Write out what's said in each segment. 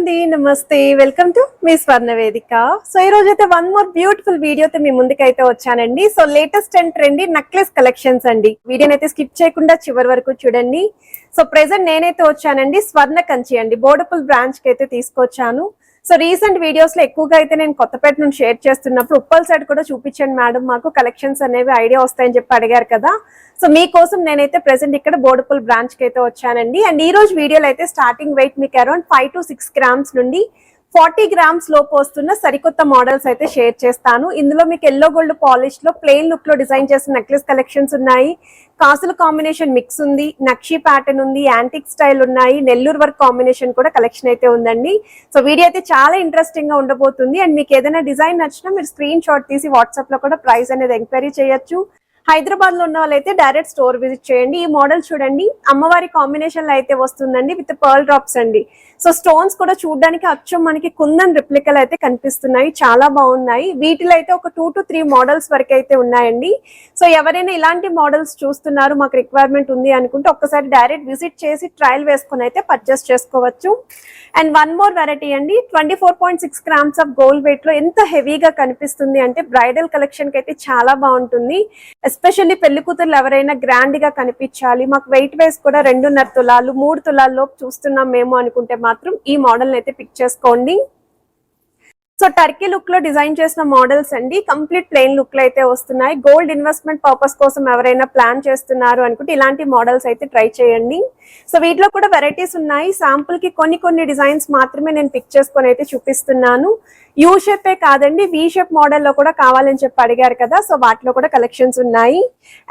అండి, నమస్తే. Welcome to me స్వర్ణ వేదిక. సో ఈ రోజు అయితే వన్ మోర్ బ్యూటిఫుల్ వీడియోతో మీ ముందుకైతే వచ్చానండి. So latest and trendy necklace collections అండి. వీడియోని అయితే స్కిప్ చేయకుండా చివరి వరకు చూడండి. సో ప్రెసెంట్ నేనైతే వచ్చానండి స్వర్ణ కంచి అండి, బోర్డపుల్ బ్రాంచ్ కి అయితే తీసుకొచ్చాను. సో రీసెంట్ వీడియోస్ లో ఎక్కువగా అయితే నేను కొత్తపేట నుంచి షేర్ చేస్తున్నప్పుడు ఉప్పల్ సైడ్ కూడా చూపించండి మేడం, మాకు కలెక్షన్స్ అనేవి ఐడియా వస్తాయని చెప్పి అడిగారు కదా. సో మీకోసం నేనైతే ప్రెసెంట్ ఇక్కడ బోర్డపుల్ బ్రాంచ్ కి అయితే వచ్చానండి. అండ్ ఈ రోజు వీడియోలో అయితే స్టార్టింగ్ వెయిట్ మీకు అరౌండ్ 5 to 6 grams నుండి 40 grams లోపు వస్తున్న సరికొత్త మోడల్స్ అయితే షేర్ చేస్తాను. ఇందులో మీకు ఎల్లో గోల్డ్ పాలిష్ లో ప్లెయిన్ లుక్ లో డిజైన్ చేసిన నెక్లెస్ కలెక్షన్స్ ఉన్నాయి, కాసుల కాంబినేషన్ మిక్స్ ఉంది, నక్షి ప్యాటర్న్ ఉంది, యాంటిక్ స్టైల్ ఉన్నాయి, నెల్లూరు వర్క్ కాంబినేషన్ కూడా కలెక్షన్ అయితే ఉందండి. సో వీడియో అయితే చాలా ఇంట్రెస్టింగ్ గా ఉండబోతుంది. అండ్ మీకు ఏదైనా డిజైన్ నచ్చినా మీరు స్క్రీన్ షాట్ తీసి వాట్సాప్ లో కూడా ప్రైస్ అనేది ఎంక్వైరీ చేయొచ్చు. హైదరాబాద్ లో ఉన్న వాళ్ళైతే డైరెక్ట్ స్టోర్ విజిట్ చేయండి. ఈ మోడల్ చూడండి, అమ్మవారి కాంబినేషన్ లో అయితే వస్తుందండి విత్ పర్ల్ డ్రాప్స్ అండి. సో స్టోన్స్ కూడా చూడడానికి అచ్చం మనకి కుందన్ రిప్లికల్ అయితే కనిపిస్తున్నాయి, చాలా బాగున్నాయి. వీటిలో అయితే ఒక 2 to 3 మోడల్స్ వరకు అయితే ఉన్నాయండి. సో ఎవరైనా ఇలాంటి మోడల్స్ చూస్తున్నారు, మాకు రిక్వైర్మెంట్ ఉంది అనుకుంటే ఒక్కసారి డైరెక్ట్ విజిట్ చేసి ట్రయల్ వేసుకుని అయితే పర్చేస్ చేసుకోవచ్చు. అండ్ వన్ మోర్ వెరైటీ అండి, 24.6 grams ఆఫ్ గోల్డ్ వెయిట్ లో ఎంత హెవీగా కనిపిస్తుంది అంటే బ్రైడల్ కలెక్షన్ కి అయితే చాలా బాగుంటుంది. ఎస్పెషల్లీ పెళ్లి కూతుర్లు ఎవరైనా గ్రాండ్ గా కనిపించాలి, మాకు వెయిట్ వైస్ కూడా 2.5 తులాలు 3 తులాల లోపు చూస్తున్నాం మేము అనుకుంటే మాత్రం ఈ మోడల్ అయితే పిక్ చేసుకోండి. సో టర్కీ లుక్ లో డిజైన్ చేసిన మోడల్స్ అండి, కంప్లీట్ ప్లెయిన్ లుక్ లో అయితే వస్తున్నాయి. గోల్డ్ ఇన్వెస్ట్మెంట్ పర్పస్ కోసం ఎవరైనా ప్లాన్ చేస్తున్నారు అనుకుంటే ఇలాంటి మోడల్స్ అయితే ట్రై చేయండి. సో వీటిలో కూడా వెరైటీస్ ఉన్నాయి. శాంపుల్ కి కొన్ని డిజైన్స్ మాత్రమే నేను పిక్ చేసుకొని అయితే చూపిస్తున్నాను. యూ షేపే కాదండి, వి షేప్ మోడల్ లో కూడా కావాలని చెప్పి అడిగారు కదా, సో వాటిలో కూడా కలెక్షన్స్ ఉన్నాయి.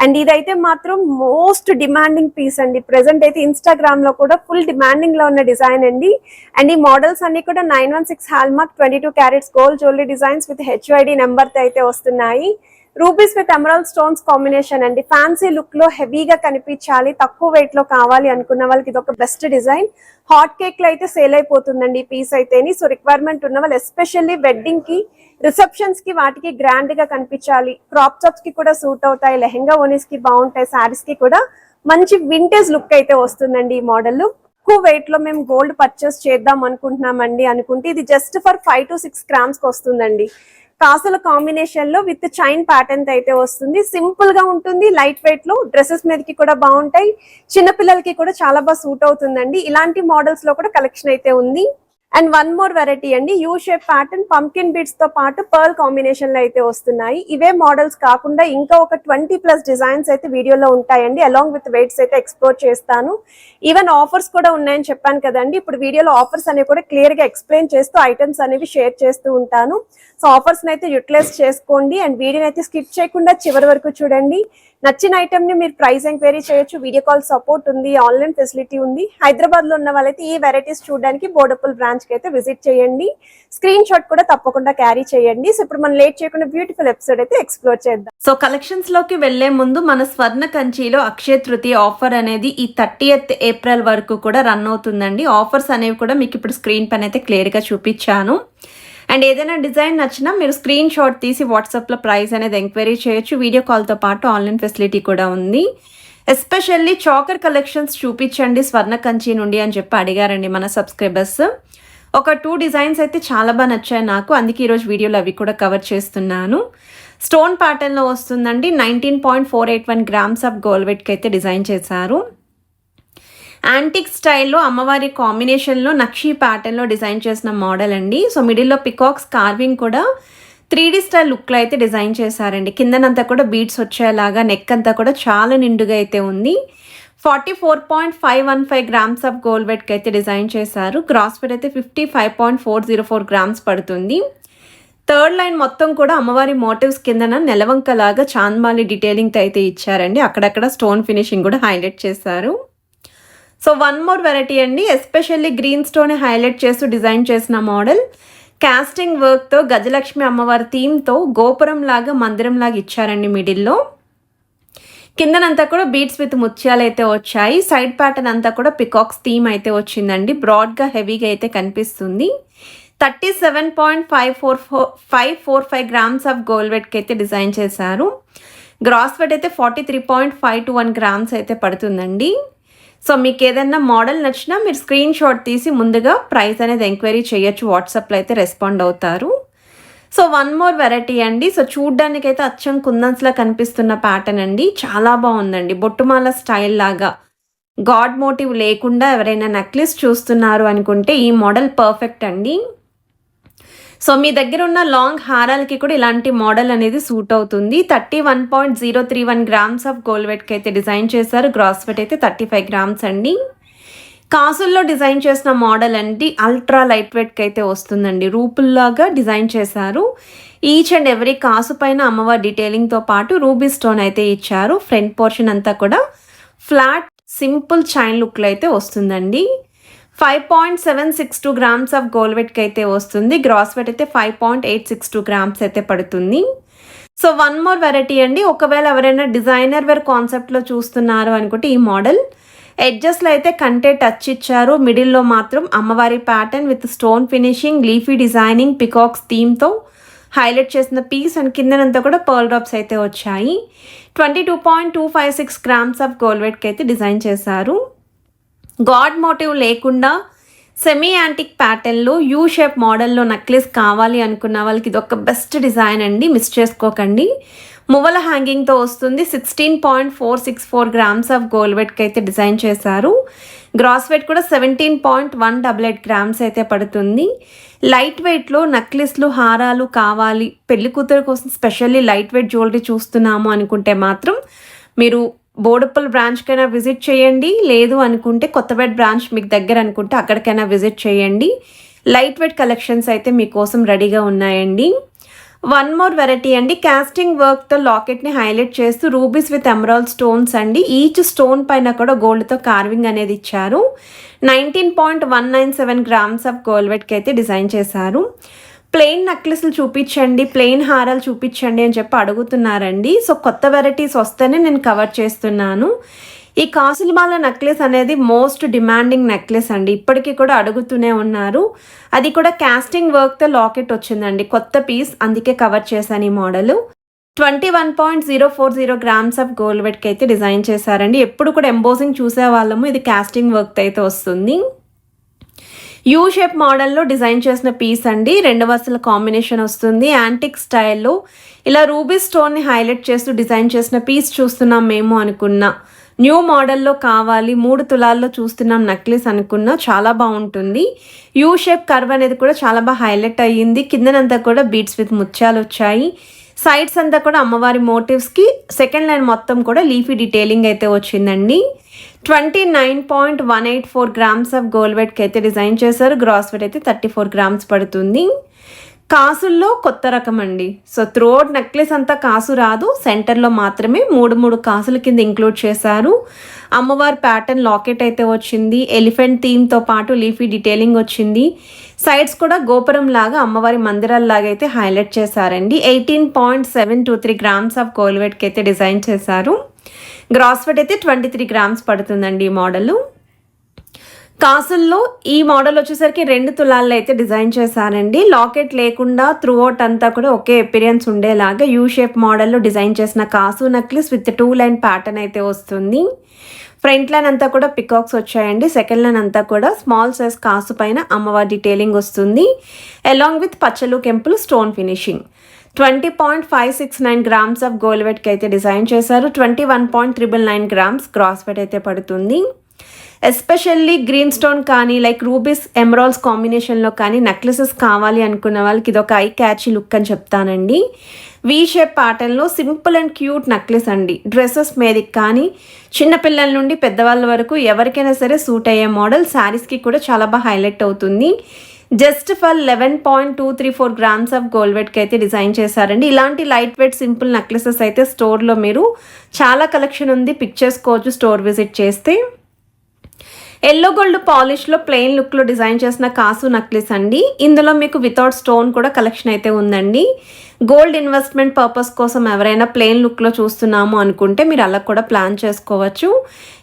అండ్ ఇదైతే మాత్రం మోస్ట్ డిమాండింగ్ పీస్ అండి. ప్రెసెంట్ అయితే ఇన్స్టాగ్రామ్ లో కూడా ఫుల్ డిమాండింగ్ లో ఉన్న డిజైన్ అండి. అండ్ ఈ మోడల్స్ అన్ని కూడా 916 hallmark 22 carats gold jewellery designs with HID number తో అయితే వస్తున్నాయి. Rubies with emerald stones combination అండి. ఫ్యాన్సీ లుక్ లో హెవీగా కనిపించాలి, తక్కువ వెయిట్ లో కావాలి అనుకున్న వాళ్ళకి ఇది ఒక బెస్ట్ డిజైన్. హాట్ కేక్ లో అయితే సేల్ అయిపోతుందండి ఈ పీస్ అయితేని. సో రిక్వైర్మెంట్ ఉన్న వాళ్ళు ఎస్పెషల్లీ వెడ్డింగ్ కి, రిసెప్షన్స్ కి వాటికి గ్రాండ్ గా కనిపించాలి, క్రాప్ టాప్స్ కి కూడా సూట్ అవుతాయి, లెహెంగా ఓనీస్ కి బాగుంటాయి, శారీస్ కి కూడా మంచి వింటేజ్ లుక్ అయితే వస్తుందండి ఈ మోడల్. ఎక్కువ వెయిట్ లో మేము గోల్డ్ పర్చేస్ చేద్దాం అనుకుంటున్నామండి అనుకుంటే ఇది జస్ట్ ఫర్ 5 to 6 grams కి వస్తుందండి. కాసుల కాంబినేషన్ లో విత్ చైన్ ప్యాటర్న్ అయితే వస్తుంది. సింపుల్ గా ఉంటుంది, లైట్ వెయిట్ లో డ్రెస్సెస్ మీదకి కూడా బాగుంటాయి, చిన్నపిల్లలకి కూడా చాలా బాగా సూట్ అవుతుందండి. ఇలాంటి మోడల్స్ లో కూడా కలెక్షన్ అయితే ఉంది. అండ్ వన్ మోర్ వెరైటీ అండి, U shape pattern pumpkin beads తో పాటు పర్ల్ కాంబినేషన్ లో అయితే వస్తున్నాయి. ఇవే మోడల్స్ కాకుండా ఇంకా ఒక 20+ డిజైన్స్ అయితే వీడియోలో ఉంటాయండి. అలాంగ్ విత్ వెయిట్స్ అయితే ఎక్స్ప్లోర్ చేస్తాను. ఈవెన్ ఆఫర్స్ కూడా ఉన్నాయని చెప్పాను కదండి, ఇప్పుడు వీడియోలో ఆఫర్స్ అనేవి కూడా క్లియర్ గా ఎక్స్ప్లెయిన్ చేస్తూ ఐటమ్స్ అనేవి షేర్ చేస్తూ ఉంటాను. సో ఆఫర్స్ అయితే యూటిలైజ్ చేసుకోండి. అండ్ వీడియోని అయితే స్కిప్ చేయకుండా చివరి వరకు చూడండి. నచ్చిన ఐటమ్ ని మీరు ప్రైస్ ఎంక్వైరీ చేయొచ్చు, వీడియో కాల్ సపోర్ట్ ఉంది, ఆన్లైన్ ఫెసిలిటీ ఉంది. హైదరాబాద్ లో ఉన్న వాళ్ళైతే ఈ వెరైటీస్ చూడడానికి బోర్డపుల్ బ్రాంచ్ కి అయితే విజిట్ చేయండి. స్క్రీన్ షాట్ కూడా తప్పకుండా క్యారీ చేయండి. సో ఇప్పుడు మనం లేట్ చేయకుండా బ్యూటిఫుల్ ఎపిసోడ్ అయితే ఎక్స్ప్లోర్ చేద్దాం. సో కలెక్షన్స్ లోకి వెళ్లే ముందు మన స్వర్ణ కంచిలో అక్షయ తృతీయ ఆఫర్ అనేది ఈ 30th ఏప్రిల్ వరకు కూడా రన్ అవుతుందండి. ఆఫర్స్ అనేవి కూడా మీకు ఇప్పుడు స్క్రీన్ పైన అయితే క్లియర్ గా చూపించాను. అండ్ ఏదైనా డిజైన్ నచ్చినా మీరు స్క్రీన్ షాట్ తీసి వాట్సాప్లో ప్రైస్ అనేది ఎంక్వైరీ చేయొచ్చు. వీడియో కాల్తో పాటు ఆన్లైన్ ఫెసిలిటీ కూడా ఉంది. ఎస్పెషల్లీ చాకర్ కలెక్షన్స్ చూపించండి స్వర్ణ కంచి నుండి అని చెప్పి అడిగారండి మన సబ్స్క్రైబర్స్. ఒక 2 డిజైన్స్ అయితే చాలా బాగా నచ్చాయి నాకు, అందుకే ఈరోజు వీడియోలో అవి కూడా కవర్ చేస్తున్నాను. స్టోన్ ప్యాటర్న్లో వస్తుందండి. 19.481 grams ఆఫ్ గోల్డ్ వెయిట్కి అయితే డిజైన్ చేశారు. యాంటిక్ స్టైల్లో అమ్మవారి కాంబినేషన్లో నక్షి ప్యాటర్న్లో డిజైన్ చేసిన మోడల్ అండి. సో మిడిల్లో పికాక్స్ కార్వింగ్ కూడా 3D స్టైల్ లుక్లో అయితే డిజైన్ చేశారండి. కిందనంతా కూడా బీడ్స్ వచ్చేలాగా, నెక్ అంతా కూడా చాలా నిండుగా అయితే ఉంది. 44.515 grams ఆఫ్ గోల్డ్ వెయిట్కి అయితే డిజైన్ చేశారు. గ్రాస్ వెయిట్ అయితే 55.404 grams పడుతుంది. థర్డ్ లైన్ మొత్తం కూడా అమ్మవారి మోటివ్స్ కిందన నెలవంకలాగా చాంద్మాలి డీటెయిలింగ్తో అయితే ఇచ్చారండి. అక్కడక్కడ స్టోన్ ఫినిషింగ్ కూడా హైలైట్ చేశారు. సో వన్ మోర్ వెరైటీ అండి, ఎస్పెషల్లీ గ్రీన్ స్టోన్ హైలైట్ చేస్తూ డిజైన్ చేసిన మోడల్. కాస్టింగ్ వర్క్తో గజలక్ష్మి అమ్మవారి థీమ్తో గోపురం లాగా మందిరం లాగా ఇచ్చారండి. మిడిల్లో కిందనంతా కూడా బీడ్స్ విత్ ముత్యాలు అయితే వచ్చాయి. సైడ్ ప్యాటర్న్ అంతా కూడా పికాక్స్ థీమ్ అయితే వచ్చిందండి. బ్రాడ్గా హెవీగా అయితే కనిపిస్తుంది. 37.545 grams ఆఫ్ గోల్డ్ వెయిట్కి అయితే డిజైన్ చేశారు. గ్రాస్ వెయిట్ అయితే 43.521 grams అయితే పడుతుందండి. సో మీకు ఏదైనా మోడల్ నచ్చినా మీరు స్క్రీన్ షాట్ తీసి ముందుగా ప్రైస్ అనేది ఎంక్వైరీ చేయొచ్చు, వాట్సాప్లో అయితే రెస్పాండ్ అవుతారు. సో వన్ మోర్ వెరైటీ అండి. సో చూడ్డానికి అయితే అచ్చం కుందన్స్లా కనిపిస్తున్న ప్యాటర్న్ అండి, చాలా బాగుందండి. బొట్టుమాల స్టైల్ లాగా గాడ్ మోటివ్ లేకుండా ఎవరైనా నెక్లెస్ చూస్తున్నారు అనుకుంటే ఈ మోడల్ పర్ఫెక్ట్ అండి. సో మీ దగ్గర ఉన్న లాంగ్ హారాలకి కూడా ఇలాంటి మోడల్ అనేది సూట్ అవుతుంది. 31.031 గ్రామ్స్ ఆఫ్ గోల్డ్ వెయిట్కి అయితే డిజైన్ చేశారు. గ్రాస్ వెయిట్ అయితే 35 గ్రామ్స్ అండి. కాసుల్లో డిజైన్ చేసిన మోడల్ అండి, అల్ట్రా లైట్ వెయిట్కి అయితే వస్తుందండి. రూపుల్లాగా డిజైన్ చేశారు. ఈచ్ అండ్ ఎవ్రీ కాసు పైన అమ్మవారి డీటెయిలింగ్తో పాటు రూబీ స్టోన్ అయితే ఇచ్చారు. ఫ్రంట్ పోర్షన్ అంతా కూడా ఫ్లాట్ సింపుల్ చైన్ లుక్లో అయితే వస్తుందండి. 5.762 గ్రామ్స్ ఆఫ్ గోల్డ్ వెయిట్కి అయితే వస్తుంది. గ్రాస్ వెయిట్ అయితే 5.862 గ్రామ్స్ అయితే పడుతుంది. సో వన్ మోర్ వెరైటీ అండి. ఒకవేళ ఎవరైనా డిజైనర్ వేర్ కాన్సెప్ట్లో చూస్తున్నారు అనుకుంటే ఈ మోడల్ ఎడ్జెస్లో అయితే కంటే టచ్ ఇచ్చారు. మిడిల్లో మాత్రం అమ్మవారి pattern with stone finishing, leafy designing, peacocks థీమ్తో హైలైట్ చేసిన పీస్ అండ్ కిందనంతా కూడా పర్ల్ డ్రాప్స్ అయితే వచ్చాయి. 22.256 గ్రామ్స్ ఆఫ్ గోల్డ్ వెయిట్కి అయితే డిజైన్ చేశారు. గాడ్ మోటివ్ లేకుండా సెమీ యాంటిక్ ప్యాటర్న్లో యూ షేప్ మోడల్లో నెక్లెస్ కావాలి అనుకున్న వాళ్ళకి ఇది ఒక బెస్ట్ డిజైన్ అండి, మిస్ చేసుకోకండి. మువ్వల హ్యాంగింగ్తో వస్తుంది. 16.464 గ్రామ్స్ ఆఫ్ గోల్డ్ వెయిట్కి అయితే డిజైన్ చేశారు. గ్రాస్ వెయిట్ కూడా 17.188 గ్రామ్స్ అయితే పడుతుంది. లైట్ వెయిట్లో నెక్లెస్లు, హారాలు కావాలి, పెళ్లి కూతురు కోసం స్పెషల్లీ లైట్ వెయిట్ జ్యువెలరీ చూస్తున్నాము అనుకుంటే మాత్రం మీరు బోడుప్పల్ బ్రాంచ్కైనా విజిట్ చేయండి. లేదు అనుకుంటే కొత్తపేట బ్రాంచ్ మీకు దగ్గర అనుకుంటే అక్కడికైనా విజిట్ చేయండి. లైట్ వెయిట్ కలెక్షన్స్ అయితే మీకోసం రెడీగా ఉన్నాయండి. వన్ మోర్ వెరైటీ అండి. కాస్టింగ్ వర్క్తో లాకెట్ని హైలైట్ చేస్తూ రూబీస్ విత్ ఎమరాల్డ్ స్టోన్స్ అండి. ఈచ్ స్టోన్ పైన కూడా గోల్డ్తో కార్వింగ్ అనేది ఇచ్చారు. 19.197 గ్రామ్స్ ఆఫ్ గోల్డ్ వెయిట్కి అయితే డిజైన్ చేశారు. ప్లెయిన్ నెక్లెస్లు చూపించండి, ప్లెయిన్ హారాలు చూపించండి అని చెప్పి అడుగుతున్నారండి. సో కొత్త వెరైటీస్ వస్తేనే నేను కవర్ చేస్తున్నాను. ఈ కాసులమాల నెక్లెస్ అనేది మోస్ట్ డిమాండింగ్ నెక్లెస్ అండి, ఇప్పటికీ కూడా అడుగుతూనే ఉన్నారు. అది కూడా కాస్టింగ్ వర్క్తో లాకెట్ వచ్చిందండి, కొత్త పీస్, అందుకే కవర్ చేశాను ఈ మోడల్. 21.040 గ్రామ్స్ ఆఫ్ గోల్డ్ వెయిట్కి అయితే డిజైన్ చేశారండి. ఎప్పుడు కూడా ఎంబోసింగ్ చూసే వాళ్ళము, ఇది కాస్టింగ్ వర్క్తో అయితే వస్తుంది. యూ షేప్ మోడల్లో డిజైన్ చేసిన పీస్ అండి, 2 వరుసల కాంబినేషన్ వస్తుంది. యాంటిక్ స్టైల్లో ఇలా రూబీ స్టోన్ని హైలైట్ చేస్తూ డిజైన్ చేసిన పీస్ చూస్తున్నాం మేము అనుకున్నా. న్యూ మోడల్లో కావాలి, 3 తులాల్లో చూస్తున్నాం నెక్లెస్ అనుకున్నా చాలా బాగుంటుంది. యూ షేప్ కర్వ్ అనేది కూడా చాలా బాగా హైలైట్ అయ్యింది. కిందనంతా కూడా బీడ్స్ విత్ ముత్యాలు వచ్చాయి. సైడ్స్ అంతా కూడా అమ్మవారి మోటివ్స్కి సెకండ్ లైన్ మొత్తం కూడా లీఫీ డీటెయిలింగ్ అయితే వచ్చిందండి. 29.184 గ్రామ్స్ ఆఫ్ గోల్డ్ వెయిట్కి అయితే డిజైన్ చేశారు. గ్రాస్ వెయిట్ అయితే 34 గ్రామ్స్ పడుతుంది. కాసుల్లో కొత్త రకం అండి. సో త్రోట్ నెక్లెస్ అంతా కాసు రాదు, సెంటర్లో మాత్రమే 3 కాసుల కింద ఇంక్లూడ్ చేశారు. అమ్మవారి ప్యాటర్న్ లాకెట్ అయితే వచ్చింది. ఎలిఫెంట్ థీమ్తో పాటు లీఫీ డీటెయిలింగ్ వచ్చింది. సైడ్స్ కూడా గోపురం లాగా అమ్మవారి మందిరాల్లాగా అయితే హైలైట్ చేశారండి. 18.723 గ్రామ్స్ ఆఫ్ గోల్డ్ వెయిట్కి అయితే డిజైన్ చేశారు. గ్రాస్ వెయిట్ అయితే 23 గ్రామ్స్ పడుతుందండి ఈ మోడల్. కాసుల్లో ఈ మోడల్ వచ్చేసరికి 2 తులాల్లో అయితే డిజైన్ చేశారండి. లాకెట్ లేకుండా త్రూ అవుట్ అంతా కూడా ఒకే అపిరియన్స్ ఉండేలాగా యూ షేప్ మోడల్లో డిజైన్ చేసిన కాసు నెక్లెస్ విత్ 2 లైన్ ప్యాటర్న్ అయితే వస్తుంది. ఫ్రంట్ లైన్ అంతా కూడా పికాక్స్ వచ్చాయండి. సెకండ్ లైన్ అంతా కూడా స్మాల్ సైజ్ కాసు పైన అమ్మవారి డీటెయిలింగ్ వస్తుంది. అలాంగ్ విత్ పచ్చలు కెంపులు stone finishing. 20.569 grams of gold వెయిట్కి అయితే డిజైన్ చేశారు. 21.999 గ్రామ్స్ గ్రాస్ వెయిట్ అయితే పడుతుంది. ఎస్పెషల్లీ గ్రీన్ స్టోన్ కానీ లైక్ రూబీస్ ఎమరాల్డ్స్ కాంబినేషన్లో కానీ నెక్లెసెస్ కావాలి అనుకున్న వాళ్ళకి ఇది ఒక ఐ క్యాచీ లుక్ అని చెప్తానండి. వీ షేప్ ప్యాటర్న్లో సింపుల్ అండ్ క్యూట్ నెక్లెస్ అండి. డ్రెస్సెస్ మీదకి కానీ చిన్నపిల్లల నుండి పెద్దవాళ్ళ వరకు ఎవరికైనా సరే సూట్ అయ్యే మోడల్. శారీస్కి కూడా చాలా బాగా హైలైట్ అవుతుంది. Just for 11.234 grams of gold వెయిట్కి అయితే డిజైన్ చేశారండి. ఇలాంటి లైట్ వెయిట్ సింపుల్ నెక్లెసెస్ అయితే స్టోర్లో మీరు చాలా కలెక్షన్ ఉంది, పిక్ చేసుకోవచ్చు స్టోర్ విజిట్ చేస్తే. ఎల్లో గోల్డ్ పాలిష్లో ప్లెయిన్ లుక్లో డిజైన్ చేసిన కాసు నెక్లెస్ అండి. ఇందులో మీకు వితౌట్ స్టోన్ కూడా కలెక్షన్ అయితే ఉందండి. గోల్డ్ ఇన్వెస్ట్మెంట్ పర్పస్ కోసం ఎవరైనా ప్లెయిన్ లుక్లో చూస్తున్నాము అనుకుంటే మీరు అలా కూడా ప్లాన్ చేసుకోవచ్చు.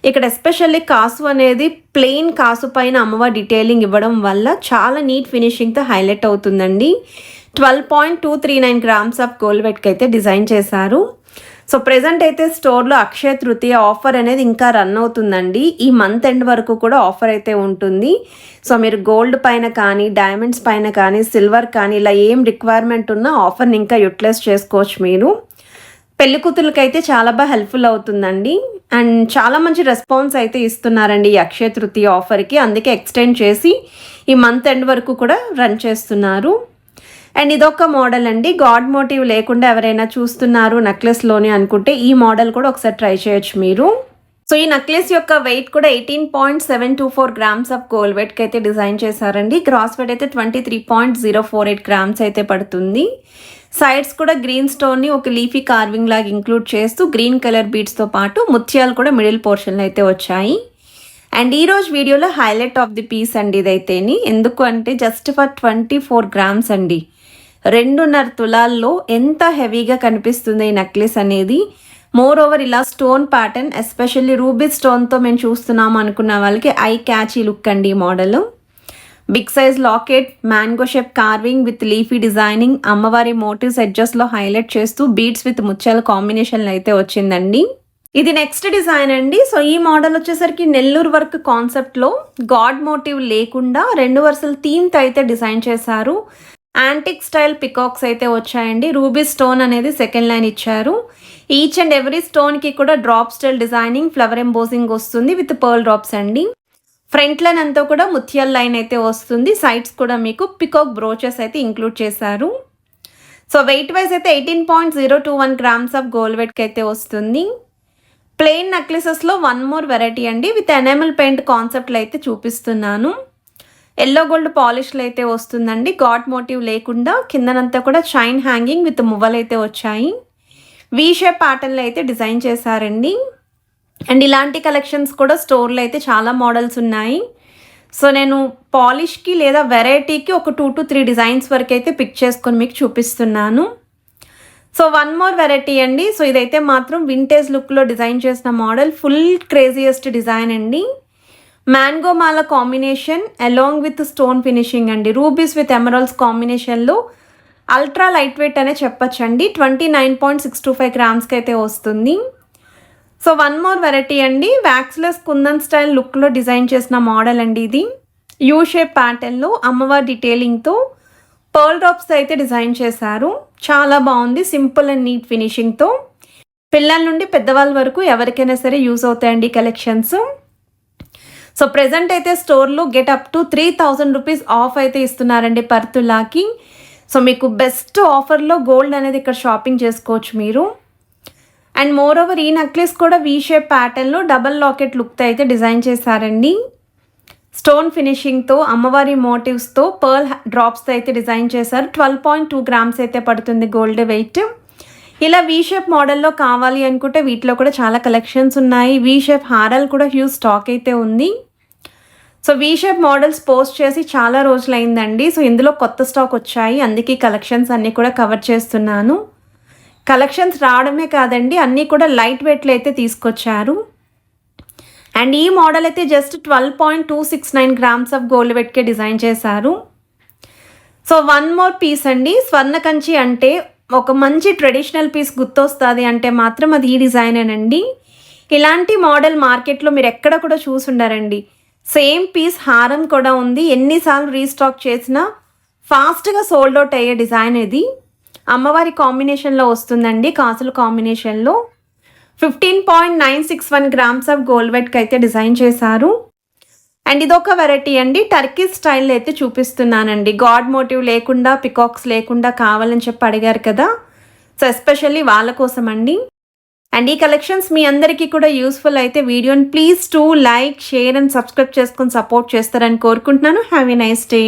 ఇక్కడ ఎస్పెషల్లీ కాసు అనేది ప్లెయిన్ కాసు పైన అమ్మవారి డీటెయిలింగ్ ఇవ్వడం వల్ల చాలా నీట్ ఫినిషింగ్తో హైలైట్ అవుతుందండి. 12.239 గ్రామ్స్ ఆఫ్ గోల్డ్ వెయిట్కి అయితే డిజైన్ చేశారు. సో ప్రెజెంట్ అయితే స్టోర్లో అక్షయ తృతీయ ఆఫర్ అనేది ఇంకా రన్ అవుతుందండి. ఈ మంత్ ఎండ్ వరకు కూడా ఆఫర్ అయితే ఉంటుంది. సో మీరు గోల్డ్ పైన కానీ, డైమండ్స్ పైన కానీ, సిల్వర్ కానీ ఇలా ఏం రిక్వైర్మెంట్ ఉన్నా ఆఫర్ని ఇంకా యూటిలైజ్ చేసుకోవచ్చు మీరు. పెళ్లి కూతురులకైతే చాలా బాగా హెల్ప్ఫుల్ అవుతుందండి. అండ్ చాలా మంచి రెస్పాన్స్ అయితే ఇస్తున్నారండి ఈ అక్షయ తృతీయ ఆఫర్కి. అందుకే ఎక్స్టెండ్ చేసి ఈ మంత్ ఎండ్ వరకు కూడా రన్ చేస్తున్నారు. అండ్ ఇదొక మోడల్ అండి. గాడ్ మోటివ్ లేకుండా ఎవరైనా చూస్తున్నారు నెక్లెస్లోని అనుకుంటే ఈ మోడల్ కూడా ఒకసారి ట్రై చేయొచ్చు మీరు. సో ఈ నెక్లెస్ యొక్క వెయిట్ కూడా 18.724 గ్రామ్స్ ఆఫ్ గోల్డ్ వెయిట్కి అయితే డిజైన్ చేశారండి. గ్రాస్ వెయిట్ అయితే 23.048 గ్రామ్స్ అయితే పడుతుంది. సైడ్స్ కూడా గ్రీన్ స్టోన్ని ఒక లీఫీ కార్వింగ్ లాగా ఇంక్లూడ్ చేస్తూ గ్రీన్ కలర్ బీడ్స్తో పాటు ముత్యాలు కూడా మిడిల్ పోర్షన్లో అయితే వచ్చాయి. అండ్ ఈరోజు వీడియోలో హైలైట్ ఆఫ్ ది పీస్ అండి ఇదైతేని. ఎందుకు అంటే జస్ట్ ఫర్ 24 గ్రామ్స్ అండి. 2.5 తులాల్లో ఎంత హెవీగా కనిపిస్తుంది ఈ నెక్లెస్ అనేది. మోర్ ఓవర్ ఇలా స్టోన్ ప్యాటర్న్, ఎస్పెషల్లీ రూబీ స్టోన్తో మేము చూస్తున్నాము అనుకున్న వాళ్ళకి ఐ క్యాచీ లుక్ అండి ఈ model. Big size locket, mango shape carving with leafy designing, అమ్మవారి మోటివ్స్ ఎడ్జెస్లో హైలైట్ చేస్తూ బీడ్స్ విత్ ముత్యాల కాంబినేషన్లో అయితే వచ్చిందండి. ఇది నెక్స్ట్ డిజైన్ అండి. సో ఈ మోడల్ వచ్చేసరికి నెల్లూరు వర్క్ కాన్సెప్ట్లో గాడ్ మోటివ్ లేకుండా 2 వరుసల థీమ్తో అయితే డిజైన్ చేశారు. యాంటిక్ స్టైల్ పికాక్స్ అయితే వచ్చాయండి. రూబీ స్టోన్ అనేది సెకండ్ లైన్ ఇచ్చారు. ఈచ్ అండ్ ఎవ్రీ స్టోన్కి కూడా drop style designing, flower embossing వస్తుంది విత్ పర్ల్ డ్రాప్స్ అండి. ఫ్రంట్ లైన్ అంతా కూడా ముత్యాల లైన్ అయితే వస్తుంది. సైడ్స్ కూడా మీకు పికాక్ బ్రోచెస్ అయితే ఇంక్లూడ్ చేశారు. సో వెయిట్ వైజ్ అయితే 18.021 గ్రామ్స్ ఆఫ్ గోల్డ్ వెయిట్కి అయితే వస్తుంది. ప్లెయిన్ నెక్లెసెస్లో వన్ మోర్ వెరైటీ అండి విత్ ఎనామిల్ పెయింట్ కాన్సెప్ట్లో అయితే చూపిస్తున్నాను. ఎల్లో గోల్డ్ పాలిష్లో అయితే వస్తుందండి. గాడ్ మోటివ్ లేకుండా కిందనంతా కూడా చైన్ హ్యాంగింగ్ విత్ మువ్వలు అయితే వచ్చాయి. వీ షేప్ ప్యాటర్న్లో అయితే డిజైన్ చేశారండి. అండ్ ఇలాంటి కలెక్షన్స్ కూడా స్టోర్లో అయితే చాలా మోడల్స్ ఉన్నాయి. సో నేను పాలిష్కి లేదా వెరైటీకి ఒక 2 to 3 డిజైన్స్ వరకు అయితే పిక్ చేసుకొని మీకు చూపిస్తున్నాను. సో వన్ మోర్ వెరైటీ అండి. సో ఇదైతే మాత్రం వింటేజ్ లుక్లో డిజైన్ చేసిన మోడల్, ఫుల్ క్రేజియస్ట్ డిజైన్ అండి. Mango Mala combination along with stone finishing అండి. రూబీస్ విత్ ఎమరాల్డ్స్ కాంబినేషన్లో అల్ట్రా లైట్ వెయిట్ అనే చెప్పచ్చండి. 29.625 గ్రామ్స్కి అయితే వస్తుంది. సో వన్ మోర్ వెరైటీ అండి. వ్యాక్స్లెస్ కుందన్ స్టైల్ లుక్లో డిజైన్ చేసిన మోడల్ అండి ఇది. యూ షేప్ ప్యాటర్న్లో అమ్మవారి డీటెయిలింగ్తో పర్ల్ డ్రాప్స్ అయితే డిజైన్ చేశారు. చాలా బాగుంది. సింపుల్ అండ్ నీట్ ఫినిషింగ్తో పిల్లల నుండి పెద్దవాళ్ళ వరకు ఎవరికైనా సరే యూజ్ అవుతాయండి కలెక్షన్స్. సో ప్రెజెంట్ అయితే స్టోర్లో get up to 3000 rupees of అయితే ఇస్తున్నారండి పర్ తులాకి. సో మీకు బెస్ట్ ఆఫర్లో గోల్డ్ అనేది ఇక్కడ షాపింగ్ చేసుకోవచ్చు మీరు. అండ్ మోర్ ఓవర్ ఈ నెక్లెస్ కూడా వీ షేప్ ప్యాటర్న్లో డబల్ లాకెట్ లుక్తో అయితే డిజైన్ చేశారండి. స్టోన్ ఫినిషింగ్తో అమ్మవారి మోటివ్స్తో పర్ల్ డ్రాప్స్తో అయితే డిజైన్ చేశారు. 12.2 గ్రామ్స్ అయితే పడుతుంది గోల్డ్ వెయిట్. ఇలా వీ షేప్ మోడల్లో కావాలి అనుకుంటే వీటిలో కూడా చాలా కలెక్షన్స్ ఉన్నాయి. వీ షేప్ హారాలు కూడా హ్యూజ్ స్టాక్ అయితే ఉంది. So V shape models post చేసి చాలా రోజులు అయిందండి. సో ఇందులో కొత్త స్టాక్ వచ్చాయి, అందుకే కలెక్షన్స్ అన్నీ కూడా కవర్ చేస్తున్నాను. కలెక్షన్స్ రావడమే కాదండి, అన్నీ కూడా లైట్ వెయిట్లో అయితే తీసుకొచ్చారు. అండ్ ఈ మోడల్ అయితే జస్ట్ 12.269 గ్రామ్స్ ఆఫ్ గోల్డ్ వెయిట్కే డిజైన్ చేశారు. సో వన్ మోర్ పీస్ అండి. స్వర్ణ కంచి అంటే ఒక మంచి ట్రెడిషనల్ పీస్ గుర్తొస్తుంది అంటే మాత్రం అది ఈ డిజైనేనండి. ఇలాంటి మోడల్ మార్కెట్లో మీరు ఎక్కడ కూడా చూసుండరండి. సేమ్ పీస్ హారం కూడా ఉంది. ఎన్నిసార్లు రీస్టాక్ చేసినా ఫాస్ట్గా సోల్డ్ అవుట్ అయ్యే డిజైన్ ఇది. అమ్మవారి కాంబినేషన్లో వస్తుందండి, కాసుల కాంబినేషన్లో. 15.961 గ్రామ్స్ ఆఫ్ గోల్డ్ వెయిట్కి అయితే డిజైన్ చేశారు. అండ్ ఇదొక వెరైటీ అండి. టర్కీ స్టైల్ అయితే చూపిస్తున్నానండి. గాడ్ మోటివ్ లేకుండా, పికాక్స్ లేకుండా కావాలని చెప్పి అడిగారు కదా, సో ఎస్పెషల్లీ వాళ్ళ కోసం అండి. అండ్ ఈ కలెక్షన్స్ మీ అందరికీ కూడా యూస్ఫుల్ అయితే వీడియోని please to like, share and subscribe చేసుకొని సపోర్ట్ చేస్తారని కోరుకుంటున్నాను. Have a nice day.